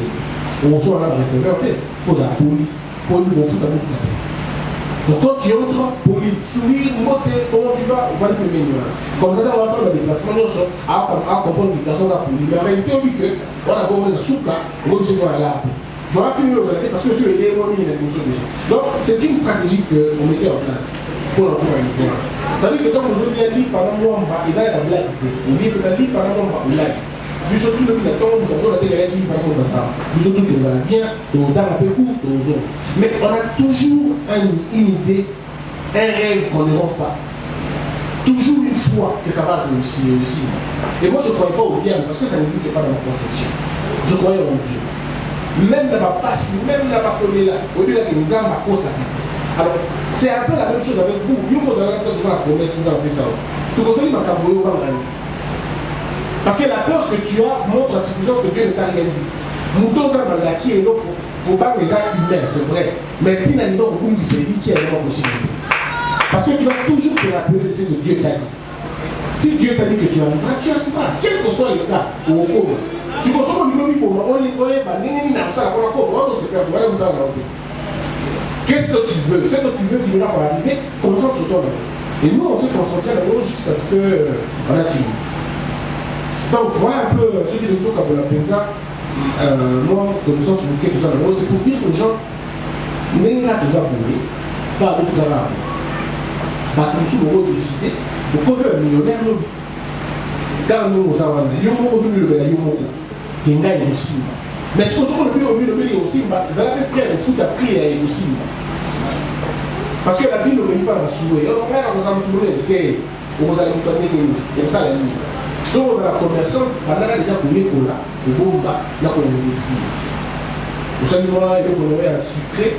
On a un receveur, il faut la poli. Poli, on fout un peu de. Donc quand tu entres, poli, sourire, monter, comment tu vas, on va te mettre. Comme ça, on va faire le déplacement, à comprendre les personnes à poli. Mais en réalité, on dit qu'on a beau mettre un soupe là, on va essayer de voir là. On va finir aux arrêtés parce que sur les démons, il y a des choses déjà. Donc c'est une stratégie qu'on mettait en place pour l'emploi uniquement. Ça veut dire que quand nous avons dit pendant moi, il y a la blague. On dit que la vie pendant moi, il y a. Nous sommes tous les temps, nous avons des qui par contre ça. Nous sommes tous les bien, dans un peu court, dans zone. Mais on a toujours une idée, un rêve qu'on ne rend pas. Toujours une foi que ça va réussir. Et moi je ne croyais pas au diable parce que ça n'existe pas dans ma conception. Je croyais en Dieu. Même dans ma passe, même dans ma première là, au lieu de nous avons ma cause à quitter. Alors, c'est un peu la même chose avec vous. Vous avez la promesse, vous avez ça. Tu conseilles ma cabouille au parce que la peur que tu as montre à suffisance que Dieu ne t'a rien dit. Mouton dans la qui est là pour pas les actes humains, c'est vrai. Mais tu n'as pas beaucoup qui s'est dit qu'il y a une possibilité. Parce que tu vas toujours te rappeler ce que Dieu t'a dit. Si Dieu t'a dit que tu arriveras, tu arriveras. Quel que soit le cas, au cours. Tu consommes le nom pour moi, on les connaît, qu'est-ce que tu veux? Ce que tu veux finira par arriver, concentre-toi là. Et nous, on s'est concentré là-dedans juste parce qu'on a fini. Donc voilà un peu ce qui est le cas pour la Penza. Moi, comme ça, sur lequel tout ça, c'est pour dire aux gens, n'est pas tout ça pour lui, pas tout ça là. Pas comme si on a décidé, pour qu'on veut un millionnaire, nous. Quand nous avons un millionnaire, qui est aussi. Mais ce qu'on trouve le mieux aussi, vous avez pris le foot à prier aussi. Parce que la vie ne vient pas dans le souhait. On va nous entourer, on va nous donner des ça la nuit. Donc on a la commerçante, on a déjà pour l'école, le bomba, il y a pour investir. Vous savez, moi, il y a pour le sucré,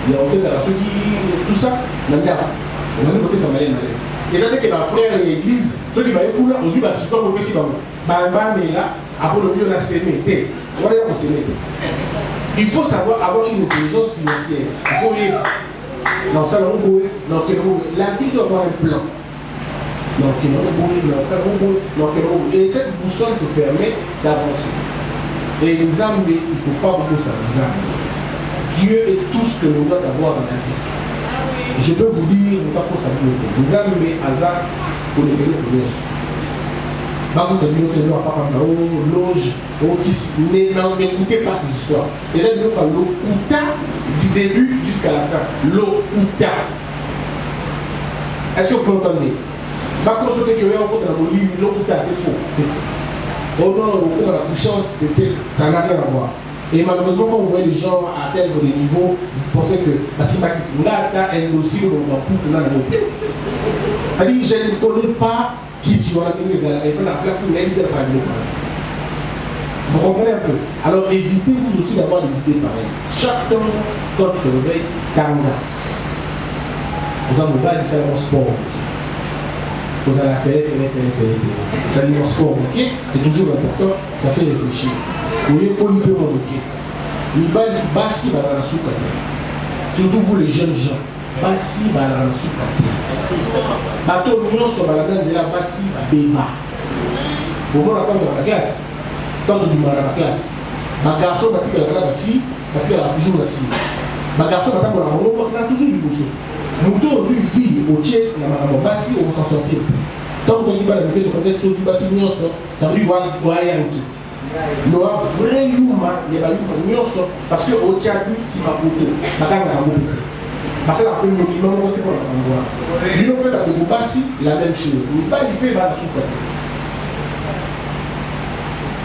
il y a ceux qui, tout ça, on a mis côté comme elle est. Et là, dès que ma frère et l'église, ceux qui vont écouler, on dit, si on peut aussi, mais là, après le mieux, on a sémé. On s'aimer. Il faut savoir avoir une intelligence financière. Il faut y aller. Non, ça va vous non, la vie doit avoir un plan. Non, ça va et cette boussole te permet d'avancer. Et Nzambe, il ne faut pas beaucoup ça. Dieu est tout ce que l'on doit avoir dans la vie. Je peux vous dire, nous ne pouvons pas savoir. Nzambe, hasard, pour les bénéfices. Par contre, c'est bien que nous n'avons pas de loge, n'écoutez pas ces histoires. Et là, nous avons l'Okuta du début jusqu'à la fin. L'Okuta. Est-ce que vous entendez? Par contre, ce que vous avez dans le livre, l'Okuta, c'est faux. C'est faux. Au nom de la puissance de texte, ça n'a rien à voir. Et malheureusement, quand vous voyez les gens atteindre des niveaux, vous pensez que si ma question là, tu as un dossier où on va pour dans le pays. C'est-à-dire, je ne connais pas qui sont la place de l'élite de la famille. Vous comprenez un peu? Alors évitez-vous aussi d'avoir des idées pareilles. Chaque temps, quand tu te réveilles, Tanga. Vous avez pas dit ça dans le sport. Vous allez faire. Ça dit dans le sport, ok? C'est toujours important, ça fait réfléchir. Vous voyez, on peut manquer. Il va dire, bassi, va dans la soukate. Surtout vous les jeunes gens. Bassi, va dans la soukate. Bateau mignon sur la danse de la bassi, va béba. Pour moi, on attend dans la classe. Tant du mal à la classe. Ma garçon va dire la fille, va dire la toujours la cible. Ma garçon va dire on a toujours du bousseau. Nous avons vu une fille au tchèque, la bassi, on va s'en sortir. Tant qu'on y va la vie de peut-être sur du bassi mignon, ça veut dire qu'on va y aller. Nous avons vrai humain, il y a un parce que au Tchad, c'est ma beauté. Ma gamme a beauté. Parce que la première monument, on peut pas l'endroit. L'île peut être de Bassi, la même chose. Mais pas l'IP va la sous-côté.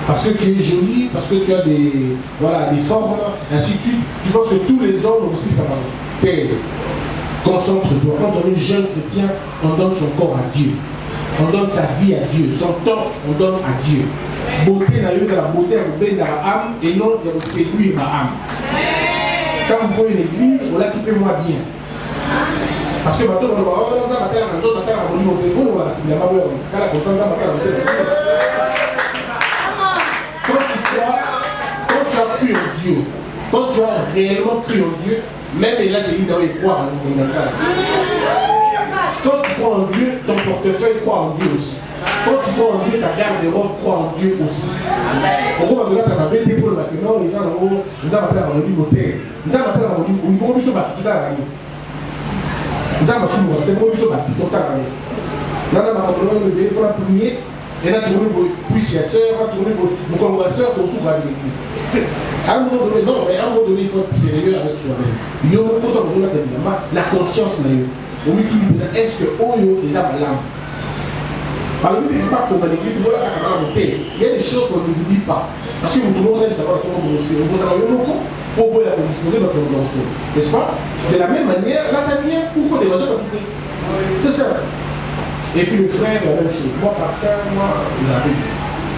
Parce que tu es jolie, parce que tu as des, voilà, des formes, ainsi de suite. Tu penses que tous les hommes aussi, ça va perdre. Concentre-toi. Quand on est jeune chrétien, on donne son corps à Dieu. On donne sa vie à Dieu. Son temps, on donne à Dieu. Beauté n'a eu que la beauté à vous dans l'âme et non de vous séduire ma âme. Quand vous prenez une église, on l'a typé moi bien. Parce que maintenant, on va oh, non, ça matin, on va c'est la mauvaise. Quand tu as cru en Dieu, quand tu as réellement cru en Dieu, même il a dit dans les croix, quand tu crois en Dieu, ton portefeuille croit en Dieu aussi. Quand tu crois en Dieu, ta garde-robe croit en Dieu aussi. Pourquoi tu as fait pour le matin? Non, les gens nous appellent à mon niveau terre. Nous appellent à mon niveau, nous avons mis sur battu tout à l'année. Nous avons mis sur battu tout à l'année. Nous avons mis pour la prier. Et là, tu vois, puisseur, tu vois, mon congresseur, pour s'ouvrir l'église. À un moment donné, non, mais à un moment donné, il faut être sérieux avec soi-même. Il y a un moment donné, la conscience, est-ce que Oyo les a malades? Alors, il ne dit pas comme l'église, voilà, il y a des choses qu'on ne vous dit pas. Parce que vous demandez de savoir comment vous aussi. Vous avez un mot pour disposer de votre convention. N'est-ce pas? De la même manière, là, t'as bien pour qu'on dérange pas tout. C'est ça. Et puis le frère, la même chose. Moi, par frère, moi, ils arrivent.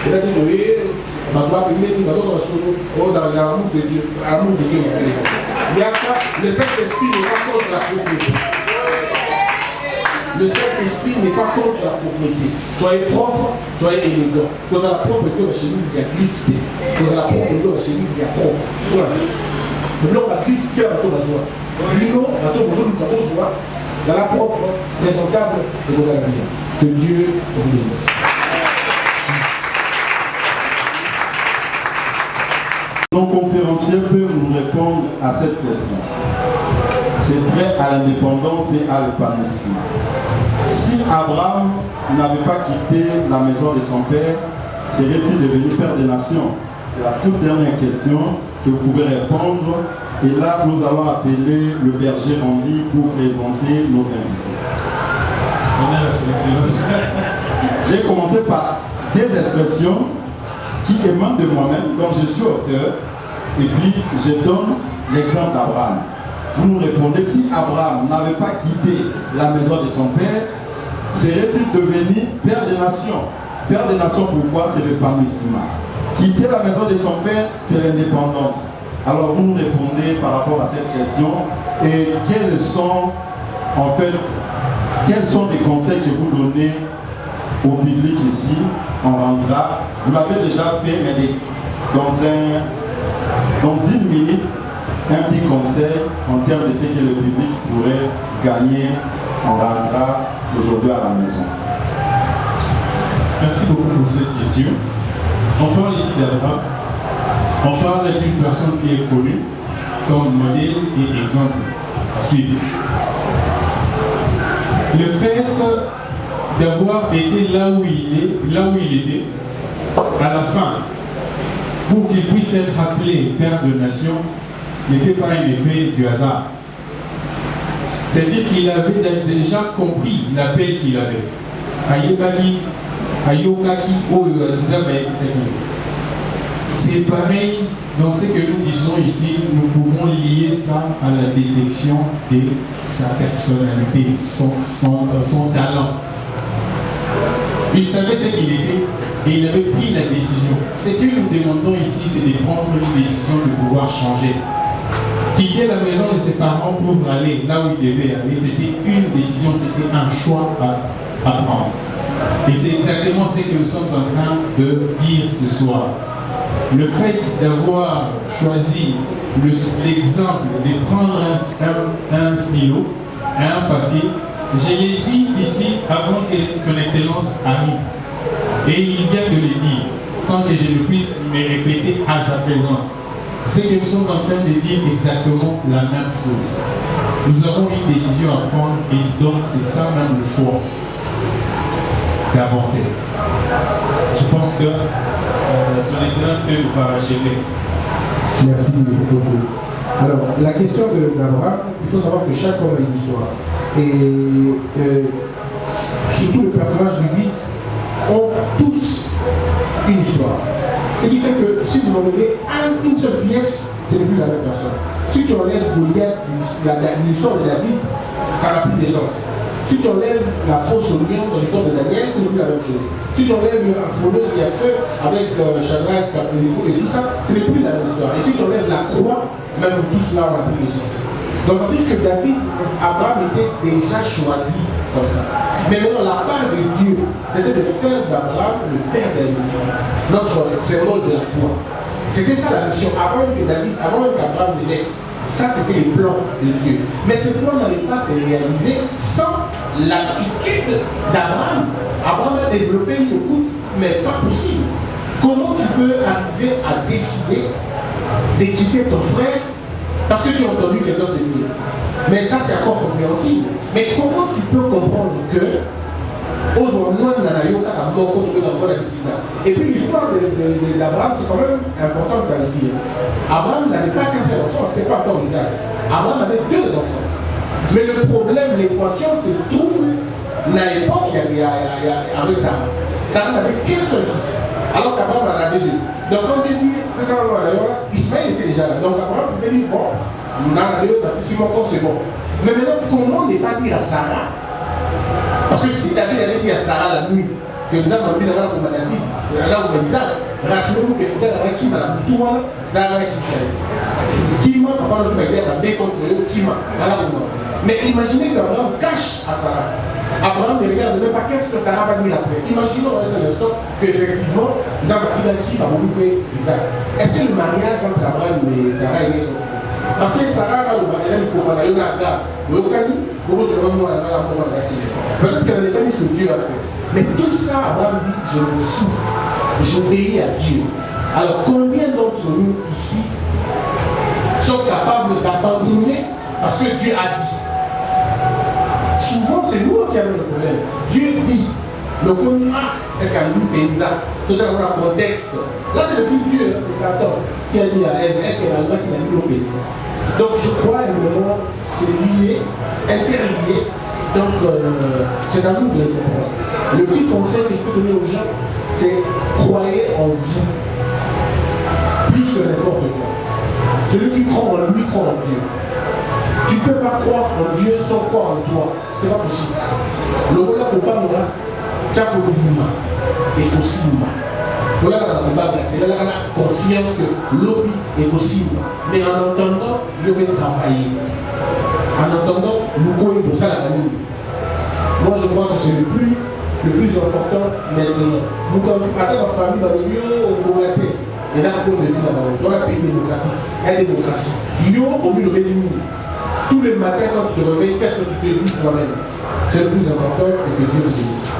C'est-à-dire que, on va payer, on va dans l'amour de Dieu. L'amour de Dieu, il y a pas, le Saint-Esprit n'est pas contre la propriété. Le Saint-Esprit n'est pas contre la propriété. Soyez propre, soyez élégant. Quand on a la propreté de la chemise, il y a glifté. Quand on a la propreté de la chemise, il y a propre. Voilà. Maintenant, on va glifter à la tour d'azoi. L'ino, à la tour d'azoi, vous allez propre, présentable et vous allez bien. Que Dieu vous bénisse. Ton conférencier peut nous répondre à cette question. C'est trait à l'indépendance et à l'épanouissement. Si Abraham n'avait pas quitté la maison de son père, serait-il devenu père des nations? C'est la toute dernière question que vous pouvez répondre. Et là, nous allons appeler le berger Randy pour présenter nos invités. J'ai commencé par des expressions qui émanent de moi-même, donc je suis auteur, et puis je donne l'exemple d'Abraham. Vous nous répondez, si Abraham n'avait pas quitté la maison de son père, serait-il devenu père des nations? Père des nations, pourquoi? C'est l'épanouissement. Quitter la maison de son père, c'est l'indépendance. Alors vous nous répondez par rapport à cette question, et quels sont, en fait, quels sont les conseils que vous donnez au public ici? On rendra, vous l'avez déjà fait, mais dans une minute, un petit conseil en termes de ce que le public pourrait gagner, on rendra aujourd'hui à la maison. Merci beaucoup pour cette question. On parle ici d'Abraham. On parle d'une personne qui est connue comme modèle et exemple à suivre. Le fait d'avoir été là où il était, à la fin, pour qu'il puisse être appelé père de nation, n'était pas un effet du hasard. C'est-à-dire qu'il avait déjà compris l'appel qu'il avait. C'est pareil dans ce que nous disons ici, nous pouvons lier ça à la détection de sa personnalité, son talent. Il savait ce qu'il était et il avait pris la décision. Ce que nous demandons ici, c'est de prendre une décision de pouvoir changer. Quitter la maison de ses parents pour aller là où il devait aller, c'était une décision, c'était un choix à prendre. Et c'est exactement ce que nous sommes en train de dire ce soir. Le fait d'avoir choisi l'exemple de prendre un stylo, un papier, je l'ai dit ici avant que son excellence arrive. Et il vient de le dire, sans que je ne puisse me répéter à sa présence. C'est que nous sommes en train de dire exactement la même chose. Nous avons une décision à prendre et donc c'est ça même le choix d'avancer. Je pense que son excellence peut nous parachever. Merci beaucoup. Alors, la question d'Abraham, il faut savoir que chaque homme a une histoire. Et surtout les personnages bibliques ont tous une histoire. Ce qui fait que si vous enlevez une seule pièce, ce n'est plus la même personne. Si tu enlèves Goliath, l'histoire de David, ça n'a plus de sens. Si tu enlèves la fausse oignon dans l'histoire de Daniel, ce n'est plus la même chose. Si tu enlèves Apollos qui a fait avec Shadrach, Abednego et tout ça, ce n'est plus la même histoire. Et si tu enlèves la croix, même tout cela n'a plus de sens. Donc ça veut dire que Abraham était déjà choisi comme ça. Mais maintenant, la part de Dieu, c'était de faire d'Abraham le père d'individu, notre symbole de la foi. C'était ça la mission. Avant qu'Abraham ne naisse, ça c'était le plan de Dieu. Mais ce plan n'allait pas se réaliser sans l'attitude d'Abraham. Abraham a développé une écoute, mais pas possible. Comment tu peux arriver à décider de quitter ton frère parce que tu as entendu quelqu'un te dire? Mais ça c'est encore compréhensible. Mais comment tu peux comprendre que et puis l'histoire d'Abraham, c'est quand même important de le dire. Abraham n'avait pas qu'un seul enfant, ce n'est pas encore Isaac. Abraham avait 2 enfants. Mais le problème, l'équation se trouve À l'époque, avec Sarah. Sarah n'avait qu'un seul fils. Alors qu'Abraham en avait deux. Donc quand tu dis, Ismaël était déjà là. Donc Abraham peut dire, bon, si mon corps c'est bon. Mais maintenant, comment ne pas dire à Sarah? Parce que si David avait dit à Sarah la nuit, que nous avons mis là comme David, là où Isaac, rassurez-vous que Isaac avait qui m'a tout le monde, Sarah qui sait. Qui m'a, papa nous a dit, à contre eux, qui m'a, là où. Mais imaginez qu'Abraham cache à Sarah. Abraham ne regarde même pas qu'est-ce que Sarah va dire après. Imaginons un seul instant qu'effectivement, nous avons dit qui va beaucoup Isaac. Est-ce que le mariage entre Abraham et Sarah est continué? Parce que Sarah, là où elle est pour aller au Nagda, le Okani, pour votre moment, elle va avoir un peut-être que ce n'est pas dit que Dieu a fait. Mais tout ça, Abraham dit, je me fous. J'obéis à Dieu. Alors, combien d'entre nous ici sont capables d'abandonner parce que Dieu a dit? Souvent, c'est nous qui avons le problème. Dieu dit. Donc on dit, est-ce qu'il y a une paysanne? Totalement dans le contexte. Là, c'est le plus Dieu, c'est Satan qui a dit à Ève, est-ce qu'il y a un qui a mis au paysan? Donc je crois évidemment c'est lié, interlié. Donc c'est à nous de le comprendre. Le petit conseil que je peux donner aux gens, c'est croyez en vous. Plus que n'importe quoi. Celui qui croit en lui croit en Dieu. Tu ne peux pas croire en Dieu sans croire en toi. C'est pas possible. Le rôle là pour pas nous tu as et aussi nous. Voilà la confiance que l'objet est possible. Mais en entendant, il faut travailler. En entendant, nous connaissons pour ça la famille. Moi je crois que c'est le plus important maintenant. Nous quand nous partons en famille dans le lieu où on est. Et là, on est dans le pays démocratique. La démocratie. Il y a au milieu de l'ennemi. Tous les matins, quand tu te réveilles, qu'est-ce que tu te dis toi-même? C'est le plus important et que Dieu te bénisse.